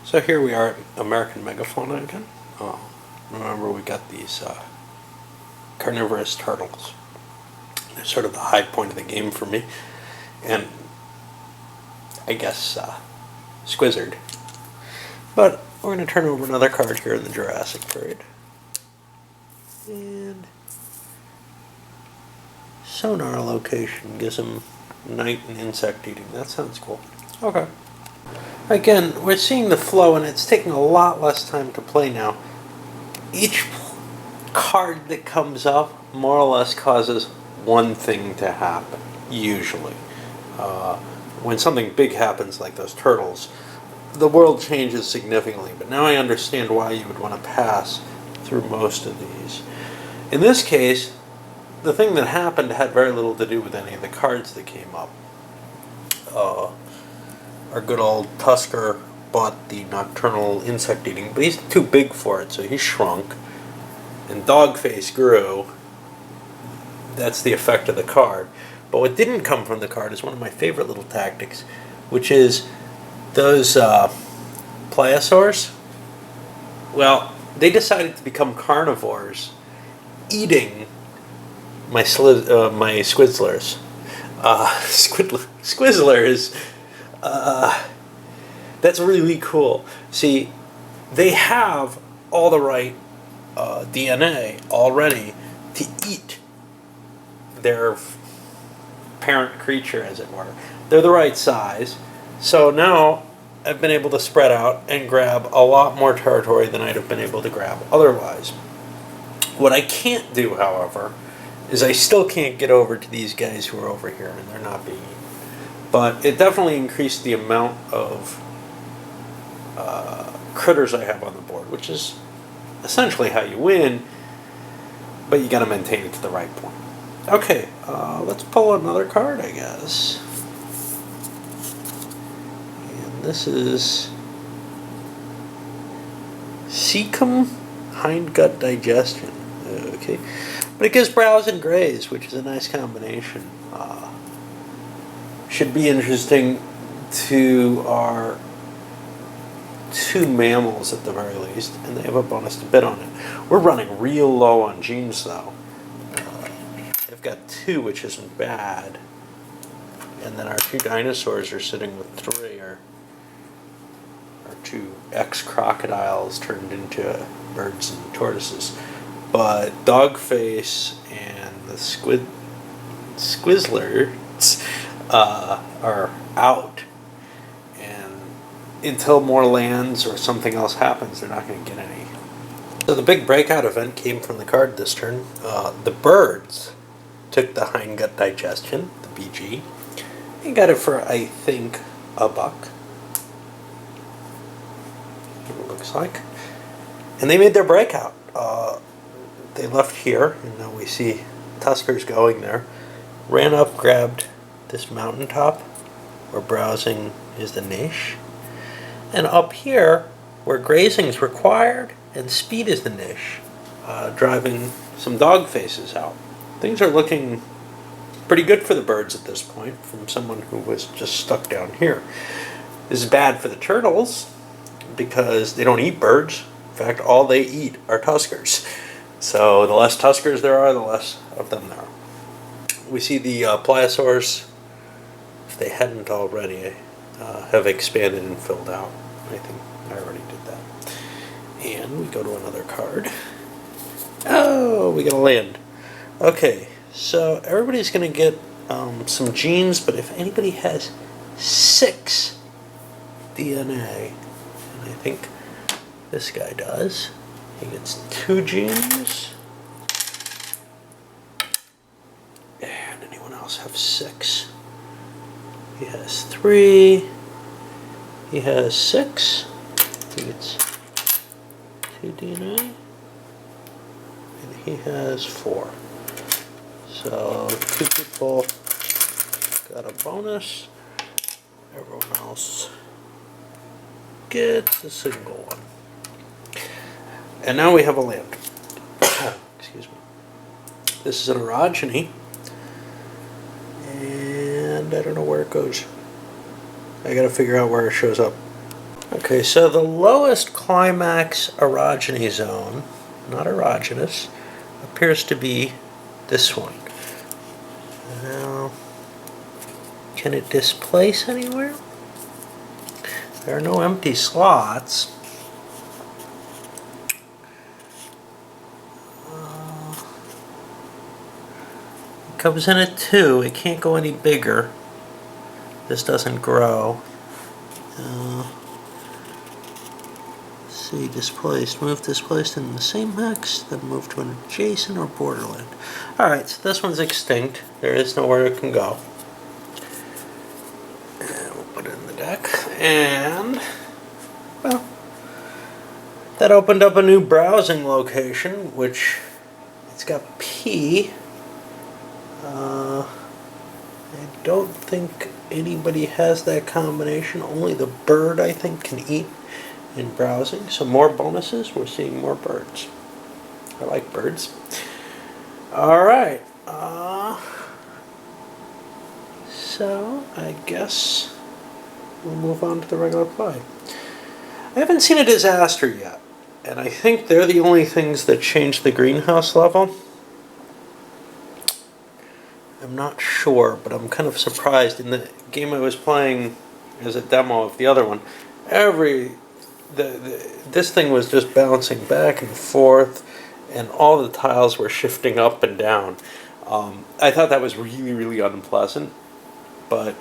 So here we are at American Megafauna again. Remember we got these carnivorous turtles. They're sort of the high point of the game for me. And I guess Squizzard. But we're going to turn over another card here in the Jurassic period. And sonar location gives him night and insect eating. That sounds cool. Okay. Again, we're seeing the flow, and it's taking a lot less time to play now. Each card that comes up more or less causes one thing to happen, usually. When something big happens like those turtles, the world changes significantly, but now I understand why you would want to pass through most of these. In this case, the thing that happened had very little to do with any of the cards that came up. Our good old Tusker bought the nocturnal insect eating, but he's too big for it, so he shrunk. And Dogface grew. That's the effect of the card. But what didn't come from the card is one of my favorite little tactics, which is those pliosaurs. Well, they decided to become carnivores, eating my Squizzlers. Squizzlers. That's really cool. See, they have all the right DNA already to eat their parent creature, as it were. They're the right size. So now I've been able to spread out and grab a lot more territory than I'd have been able to grab otherwise. What I can't do, however, is I still can't get over to these guys who are over here, and they're not being eaten. But it definitely increased the amount of critters I have on the board, which is essentially how you win, but you got to maintain it to the right point. Okay, let's pull another card, I guess. And this is Cecum Hindgut Digestion. Okay, but it gives browse and graze, which is a nice combination. Should be interesting to our two mammals at the very least, and they have a bonus to bid on it. We're running real low on genes, though. They've got 2, which isn't bad, and then our 2 dinosaurs are sitting with 3, or our 2 ex-crocodiles turned into birds and tortoises. But Dogface and the Squizzlers are out, and until more lands or something else happens, they're not going to get any. So the big breakout event came from the card this turn. The birds took the hindgut digestion, the BG, and got it for, I think, $1. It looks like. And they made their breakout. They left here, and now we see Tuskers going there. Ran up, grabbed this mountaintop, where browsing is the niche. And up here, where grazing is required and speed is the niche, driving some dog faces out. Things are looking pretty good for the birds at this point, from someone who was just stuck down here. This is bad for the turtles, because they don't eat birds. In fact, all they eat are Tuskers. So the less Tuskers there are, the less of them there are. We see the pliosaurs, if they hadn't already, have expanded and filled out. I think I already did that. And we go to another card. Oh, we got a land. Okay, so everybody's going to get some genes, but if anybody has 6 DNA, and I think this guy does, he gets 2 genes. And anyone else have 6? He has 3. He has 6. He gets 2 DNA. And he has 4. So 2 people got a bonus. Everyone else gets a single one. And now we have a land. Excuse me. This is an orogeny. And I don't know where it goes. I gotta figure out where it shows up. Okay, so the lowest climax orogeny zone, not erogenous, appears to be this one. Now, can it displace anywhere? There are no empty slots. It comes in at 2. It can't go any bigger. This doesn't grow. Let's see, displaced. Move displaced in the same hex, then move to an adjacent or borderland. Alright, so this one's extinct. There is nowhere it can go. And we'll put it in the deck. And, well, that opened up a new browsing location, which it's got P. I don't think anybody has that combination. Only the bird, I think, can eat in browsing. So more bonuses. We're seeing more birds. I like birds. All right. So I guess we'll move on to the regular play. I haven't seen a disaster yet, and I think they're the only things that change the greenhouse level. I'm not sure, but I'm kind of surprised. In the game I was playing as a demo of the other one, this thing was just bouncing back and forth, and all the tiles were shifting up and down. I thought that was really, really unpleasant, but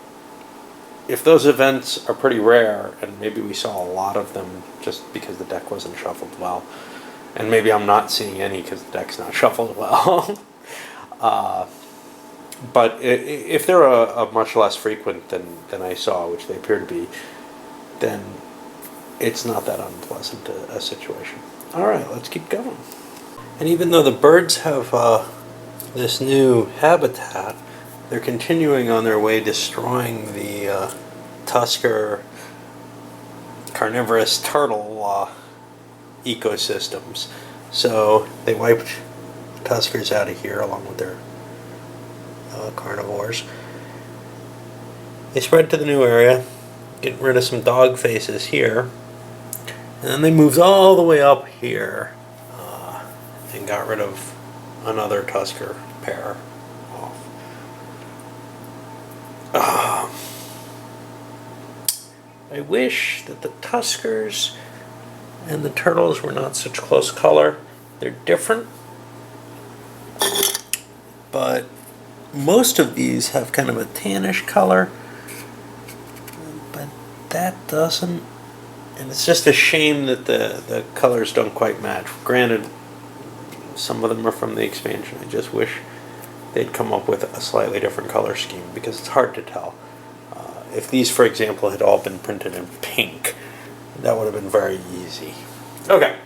if those events are pretty rare, and maybe we saw a lot of them just because the deck wasn't shuffled well, and maybe I'm not seeing any because the deck's not shuffled well, but if they're a much less frequent than I saw, which they appear to be, then it's not that unpleasant a situation. Alright, let's keep going. And even though the birds have this new habitat, they're continuing on their way destroying the Tusker carnivorous turtle ecosystems. So they wiped Tuskers out of here along with their carnivores. They spread to the new area, getting rid of some dog faces here, and then they moved all the way up here and got rid of another Tusker pair off. I wish that the Tuskers and the turtles were not such close color. They're different, but most of these have kind of a tannish color, but that doesn't, and it's just a shame that the colors don't quite match. Granted, some of them are from the expansion. I just wish they'd come up with a slightly different color scheme because it's hard to tell. If these, for example, had all been printed in pink, that would have been very easy. Okay,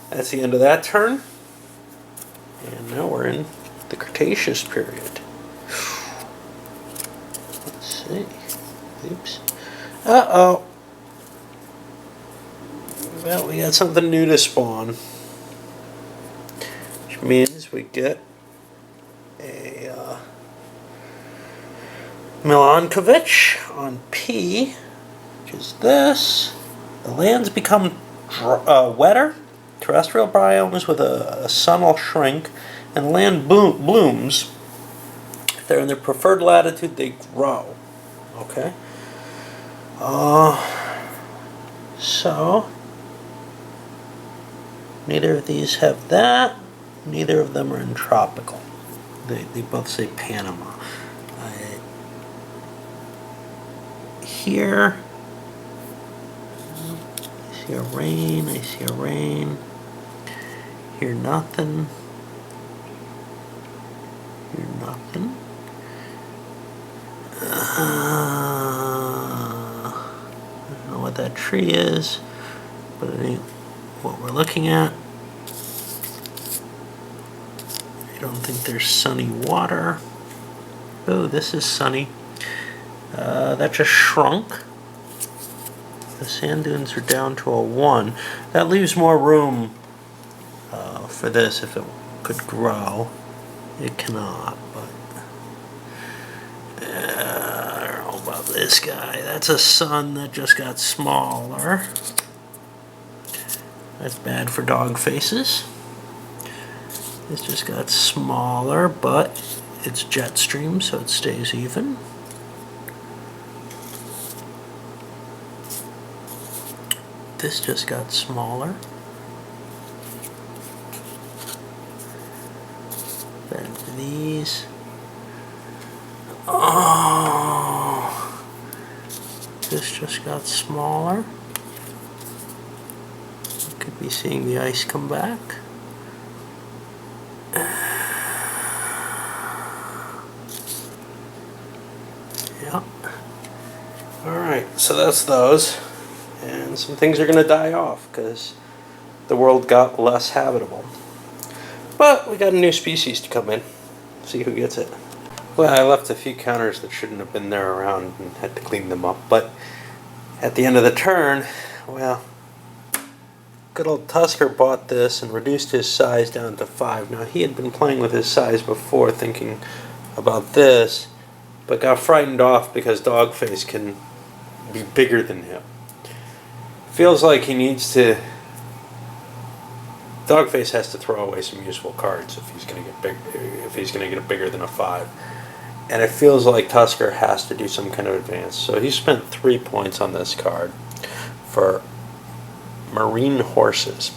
that's the end of that turn, and now we're in the Cretaceous period. Let's see. Oops. Uh-oh. Well, we got something new to spawn, which means we get a Milankovitch on P, which is this. The lands become wetter, terrestrial biomes with a sun will shrink, and land blooms. If they're in their preferred latitude, they grow. Okay? So, neither of these have that. Neither of them are in tropical. They both say Panama. Here, I see a rain, I see a rain. Here, nothing. Here, nothing. I don't know what that tree is, but it ain't what we're looking at. I don't think there's sunny water. Oh, this is sunny. That just shrunk. The sand dunes are down to a 1. That leaves more room for this if it could grow. It cannot, but I don't know about this. this guy. That's a sun that just got smaller. That's bad for dog faces. This just got smaller, but it's jet stream, so it stays even. This just got smaller. Then these. Oh, this just got smaller. You could be seeing the ice come back. Yeah. Alright, so that's those. And some things are going to die off because the world got less habitable. But we got a new species to come in. See who gets it. Well, I left a few counters that shouldn't have been there around and had to clean them up. But at the end of the turn, well, good old Tusker bought this and reduced his size down to 5. Now, he had been playing with his size before, thinking about this, but got frightened off because Dogface can be bigger than him. Feels like he needs to... Dogface has to throw away some useful cards if he's going to get big, if he's going to get it bigger than a 5. And it feels like Tusker has to do some kind of advance. So he spent 3 points on this card for Marine Horses.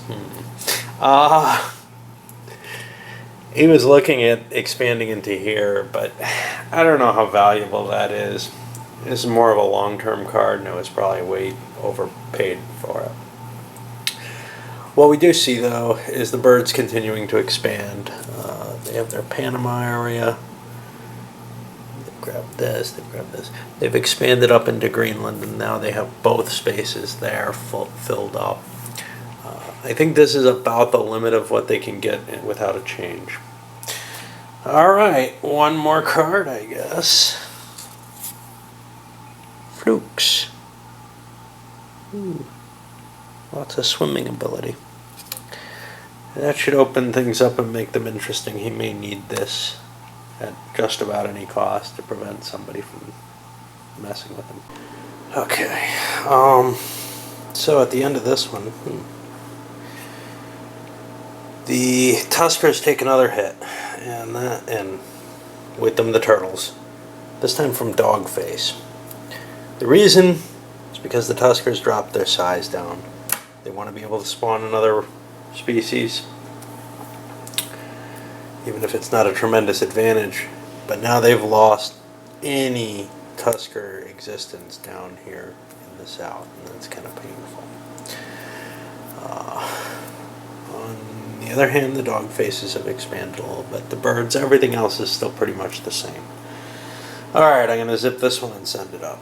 He was looking at expanding into here, but I don't know how valuable that is. This is more of a long-term card, and it was probably way overpaid for it. What we do see, though, is the birds continuing to expand. They have their Panama area. They've grabbed this, they've grabbed this. They've expanded up into Greenland, and now they have both spaces there filled up. I think this is about the limit of what they can get without a change. Alright, one more card, I guess. Flukes. Ooh, lots of swimming ability. That should open things up and make them interesting. He may need this at just about any cost to prevent somebody from messing with him. Okay, so at the end of this one, the Tuskers take another hit, and with them the turtles. This time from Dogface. The reason is because the Tuskers dropped their size down. They want to be able to spawn another species, even if it's not a tremendous advantage. But now they've lost any Tusker existence down here in the south, and that's kind of painful. On the other hand, the dog faces have expanded a little bit. The birds, everything else is still pretty much the same. Alright, I'm going to zip this one and send it up.